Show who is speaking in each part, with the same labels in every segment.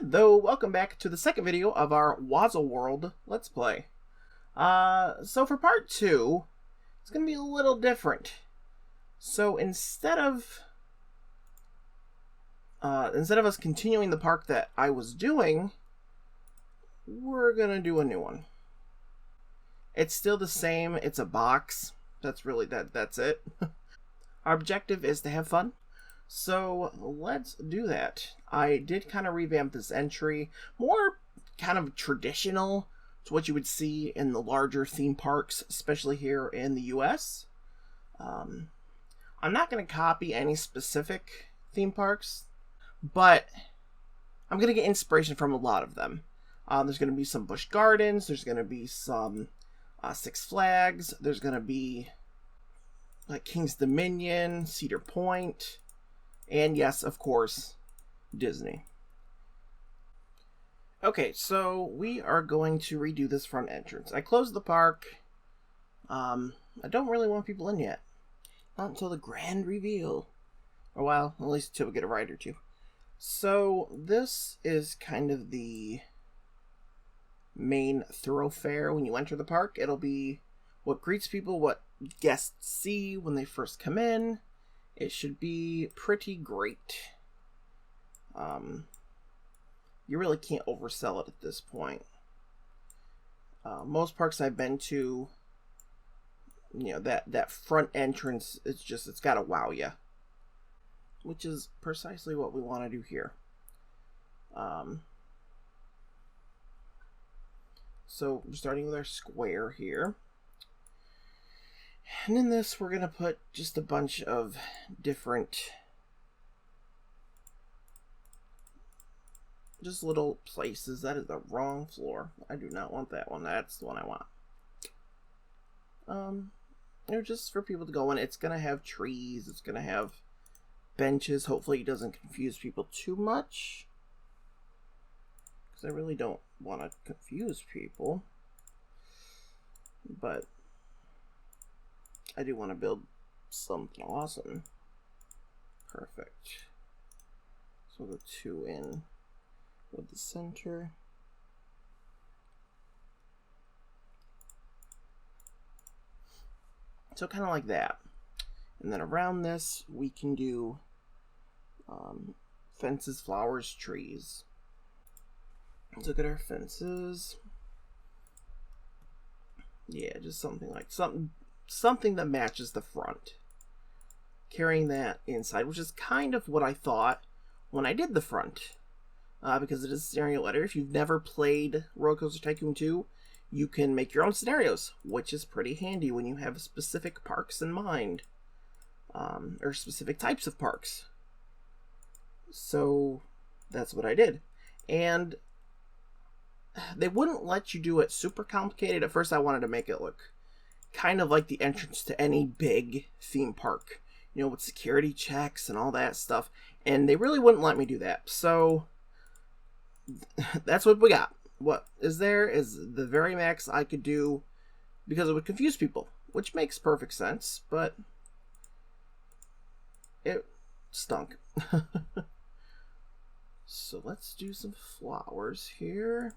Speaker 1: Hello, welcome back to the second video of our Wazzle World Let's Play. So for part 2, it's going to be a little different. So instead of us continuing the park that I was doing, we're going to do a new one. It's still the same, it's a box. That's it. Our objective is to have fun. So let's do that. I did kind of revamp this entry, more kind of traditional to what you would see in the larger theme parks, especially here in the US. I'm not going to copy any specific theme parks, but I'm going to get inspiration from a lot of them. There's going to be some Busch Gardens, there's going to be some Six Flags, there's going to be like King's Dominion, Cedar Point, and yes, of course, Disney. Okay, so we are going to redo this front entrance. I closed the park. I don't really want people in yet. Not until the grand reveal. Or well, at least until we get a ride or two. So this is kind of the main thoroughfare when you enter the park. It'll be what greets people, what guests see when they first come in. It should be pretty great. You really can't oversell it at this point. Most parks I've been to, you know, that front entrance, it's got to wow you. Which is precisely what we want to do here. So we're starting with our square here. And in this, we're going to put just a bunch of different, just little places. That is the wrong floor. I do not want that one. That's the one I want. They're just for people to go in. It's going to have trees. It's going to have benches. Hopefully it doesn't confuse people too much, because I really don't want to confuse people. But I do want to build something awesome. Perfect. So the 2 in with the center. So kind of like that. And then around this, we can do fences, flowers, trees. Let's look at our fences. Yeah, just something like something that matches the front. Carrying that inside, which is kind of what I thought when I did the front. Because it is scenario editor. If you've never played Roller Coaster Tycoon 2, you can make your own scenarios, which is pretty handy when you have specific parks in mind. Or specific types of parks. So that's what I did. And they wouldn't let you do it super complicated. At first I wanted to make it look kind of like the entrance to any big theme park, you know, with security checks and all that stuff, and they really wouldn't let me do that. So that's what we got. What is there is the very max I could do, because it would confuse people, which makes perfect sense, but it stunk. So let's do some flowers here.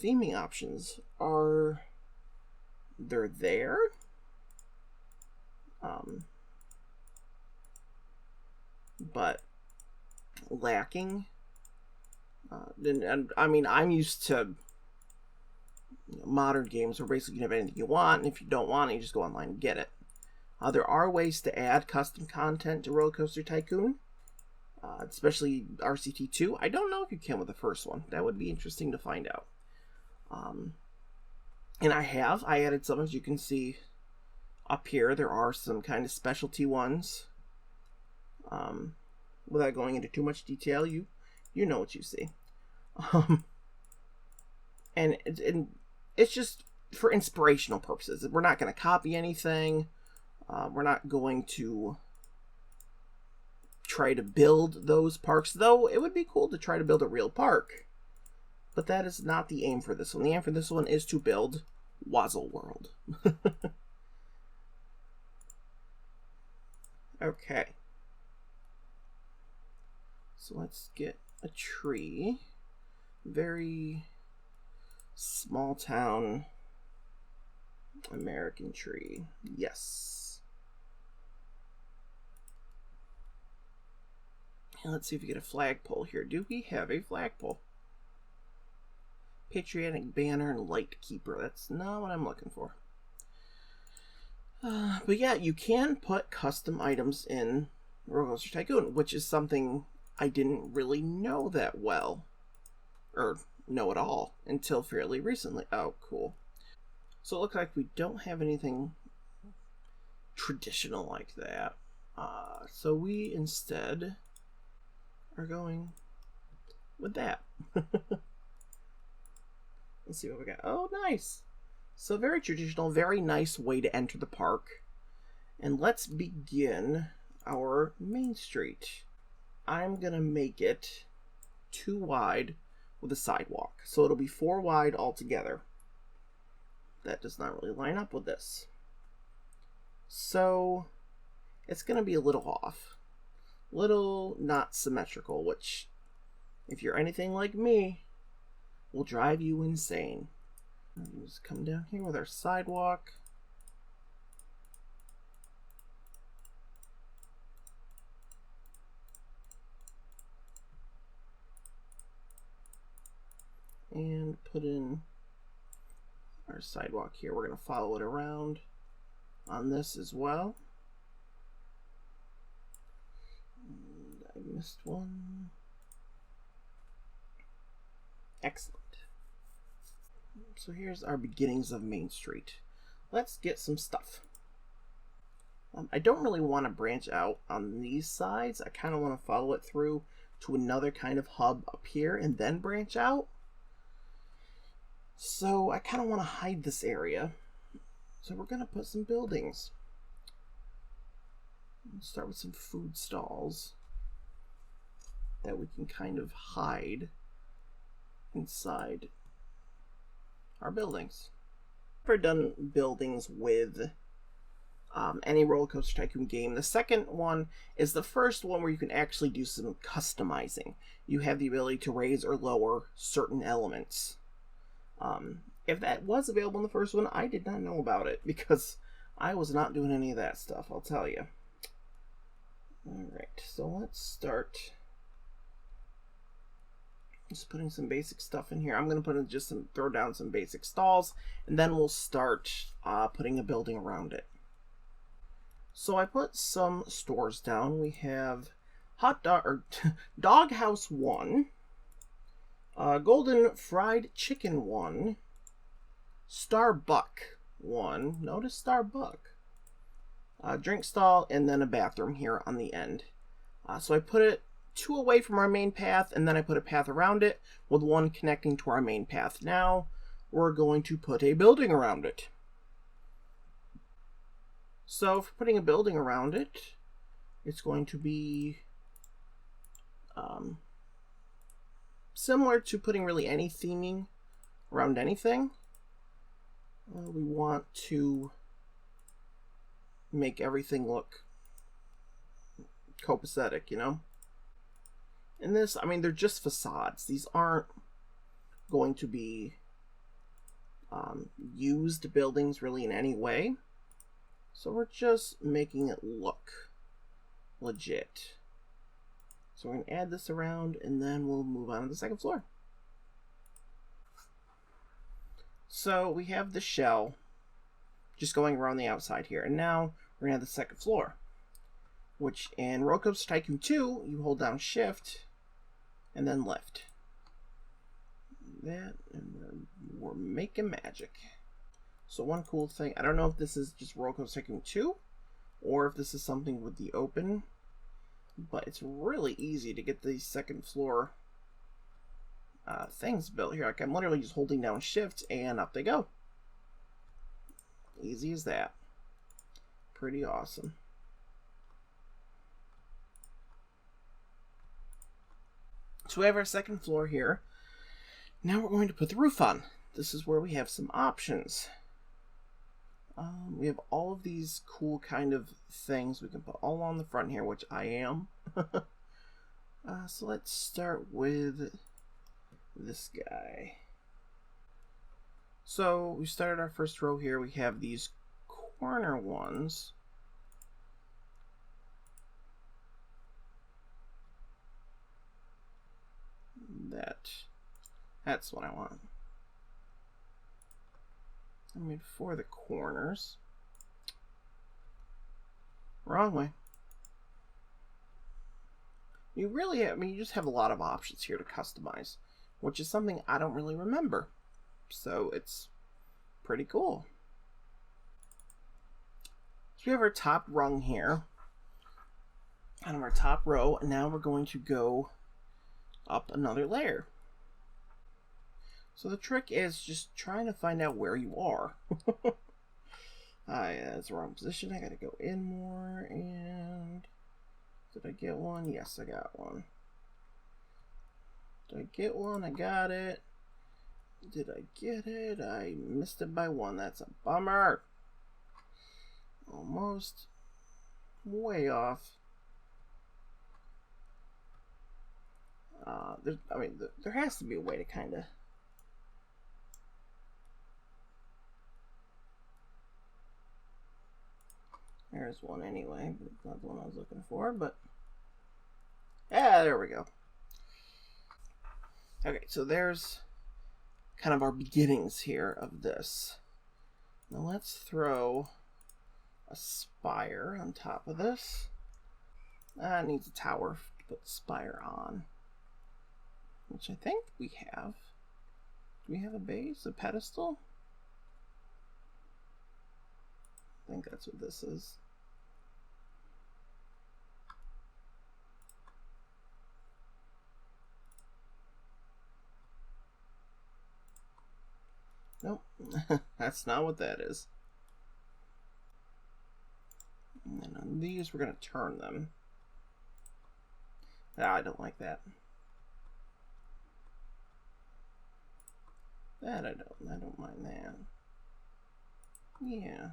Speaker 1: Theming options are, they're there. But lacking. And I mean, I'm used to modern games where basically you can have anything you want, and if you don't want it, you just go online and get it. There are ways to add custom content to Roller Coaster Tycoon, especially RCT2. I don't know if you can with the first one. That would be interesting to find out. And I added some, as you can see up here. There are some kind of specialty ones. Without going into too much detail, you know what you see. And it's just for inspirational purposes. We're not going to copy anything. We're not going to try to build those parks, though it would be cool to try to build a real park. But that is not the aim for this one. The aim for this one is to build Wazzle World. Okay. So let's get a tree. Very small town American tree. Yes. And let's see if we get a flagpole here. Do we have a flagpole? Patriotic banner and light keeper. That's not what I'm looking for. But yeah, you can put custom items in Roller Coaster Tycoon, which is something I didn't really know that well. Or know at all until fairly recently. Oh, cool. So it looks like we don't have anything traditional like that. So we instead are going with that. Let's see what we got. Oh, nice. So very traditional, very nice way to enter the park. And let's begin our Main Street. I'm going to make it 2 wide with a sidewalk. So it'll be 4 wide altogether. That does not really line up with this. So it's going to be a little off. Little not symmetrical, which, if you're anything like me, will drive you insane. Let's come down here with our sidewalk. And put in our sidewalk here. We're going to follow it around on this as well. And I missed one. Excellent. So here's our beginnings of Main Street. Let's get some stuff. I don't really want to branch out on these sides. I kind of want to follow it through to another kind of hub up here and then branch out. So I kind of want to hide this area. So we're going to put some buildings. Let's start with some food stalls that we can kind of hide inside our buildings. I've never done buildings with any Roller Coaster Tycoon game. The second one is the first one where you can actually do some customizing. You have the ability to raise or lower certain elements. If that was available in the first one, I did not know about it because I was not doing any of that stuff, I'll tell you. Alright, so let's start just putting some basic stuff in here. I'm going to put in just throw down some basic stalls, and then we'll start putting a building around it. So I put some stores down. We have Doghouse 1, Golden Fried Chicken 1, Starbuck 1. Notice Starbuck. Drink stall, and then a bathroom here on the end. So I put it 2 away from our main path, and then I put a path around it with 1 connecting to our main path. Now we're going to put a building around it. So for putting a building around it, it's going to be similar to putting really any theming around anything. We want to make everything look copacetic, you know? In this, I mean, they're just facades. These aren't going to be used buildings really in any way. So we're just making it look legit. So we're going to add this around, and then we'll move on to the second floor. So we have the shell just going around the outside here. And now we're going to have the second floor, which in Roller Coaster Tycoon 2, you hold down Shift and then lift. That, and we're making magic. So one cool thing, I don't know if this is just Roller Coaster Tycoon 2 or if this is something with the open, but it's really easy to get the second floor things built here. Like I'm literally just holding down Shift and up they go. Easy as that. Pretty awesome. So we have our second floor here. Now we're going to put the roof on. This is where we have some options. We have all of these cool kind of things we can put all on the front here, which I am. So let's start with this guy. So we started our first row here. We have these corner ones. That's what I want. I mean, for the corners. Wrong way. You really have, I mean, you just have a lot of options here to customize, which is something I don't really remember. So it's pretty cool. So we have our top rung here. Kind of our top row. And now we're going to go up another layer. So the trick is just trying to find out where you are. That's the wrong position. I gotta go in more. And did I get one? Yes, I got one. Did I get one? I got it. Did I get it? I missed it by one. That's a bummer. Almost way off. There has to be a way to kind of. There's one anyway, but it's not the one I was looking for, but yeah, there we go. Okay, so there's kind of our beginnings here of this. Now let's throw a spire on top of this. It needs a tower to put the spire on, which I think we have. Do we have a base, a pedestal? I think that's what this is. Nope, that's not what that is. And then on these, we're going to turn them. I don't like that. I don't mind that. Yeah.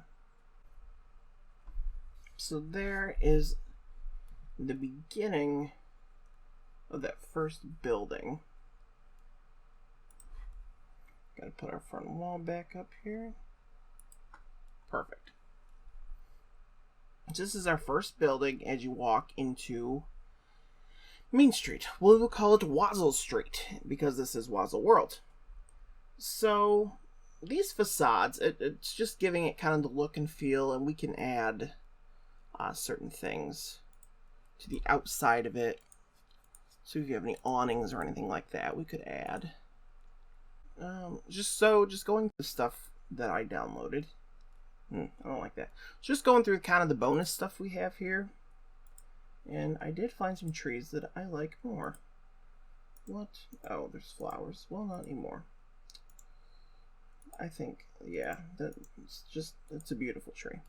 Speaker 1: So there is the beginning of that first building. Gotta put our front wall back up here. Perfect. This is our first building as you walk into Main Street. We will call it Wazzle Street because this is Wazzle World. So these facades, it's just giving it kind of the look and feel, and we can add certain things to the outside of it. So if you have any awnings or anything like that, we could add. Just going through stuff that I downloaded. I don't like that. Just going through kind of the bonus stuff we have here. And I did find some trees that I like more. What? Oh, there's flowers. Well, not anymore. I think, yeah, it's a beautiful tree.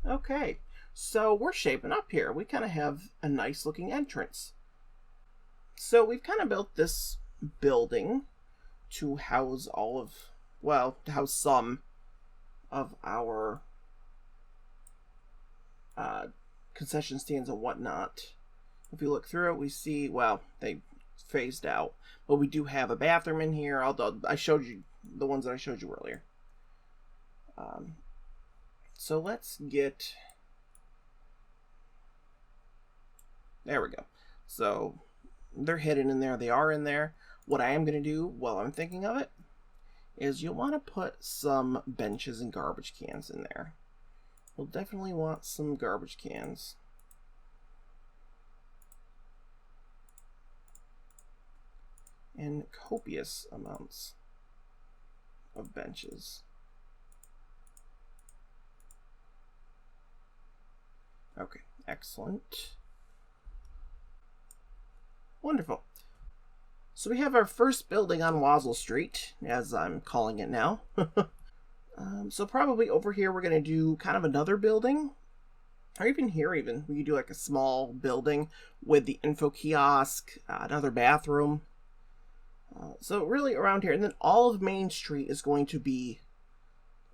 Speaker 1: Okay, so we're shaping up here. We kind of have a nice looking entrance. So we've kind of built this building to house to house some of our concession stands and whatnot. If we look through it, we see, well, they phased out, but we do have a bathroom in here. I showed you the ones that I showed you earlier. So let's get, there we go. So they're hidden in there. They are in there. What I am going to do while I'm thinking of it is you'll want to put some benches and garbage cans in there. We'll definitely want some garbage cans. And copious amounts of benches. Okay, excellent. Wonderful. So we have our first building on Wazzle Street, as I'm calling it now. So probably over here we're going to do kind of another building. Or even here we could do like a small building with the info kiosk, another bathroom. So really around here, and then all of Main Street is going to be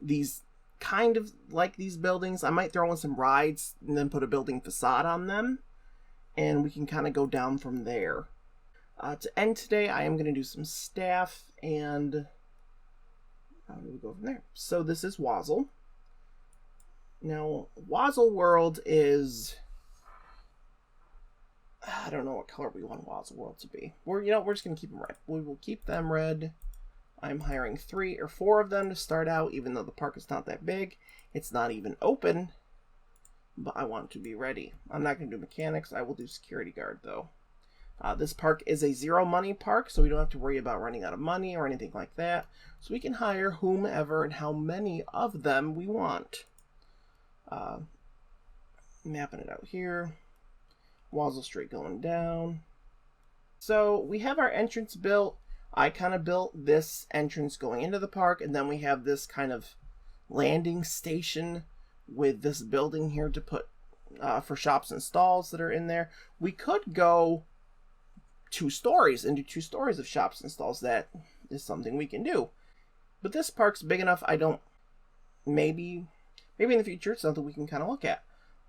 Speaker 1: these kind of like these buildings. I might throw in some rides and then put a building facade on them. and we can kind of go down from there. To end today, I am going to do some staff, and we'll go from there. So this is Wazzle. Now, Wazzle World is... I don't know what color we want Wazzle World to be. We're just going to keep them red. We will keep them red. I'm hiring 3 or 4 of them to start out, even though the park is not that big. It's not even open, but I want to be ready. I'm not going to do mechanics. I will do security guard, though. This park is a zero money park, so we don't have to worry about running out of money or anything like that. So we can hire whomever and how many of them we want. Mapping it out here. Wazzle Street going down. So we have our entrance built. I kind of built this entrance going into the park, and then we have this kind of landing station with this building here to put for shops and stalls that are in there. We could go 2 stories and do 2 stories of shops and stalls. That is something we can do. But this park's big enough, maybe in the future it's something we can kind of look at.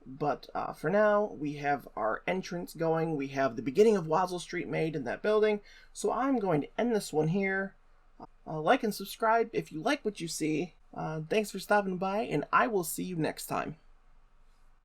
Speaker 1: But for now, we have our entrance going. We have the beginning of Wazzle Street made in that building. So I'm going to end this one here. Like and subscribe if you like what you see. Thanks for stopping by, and I will see you next time.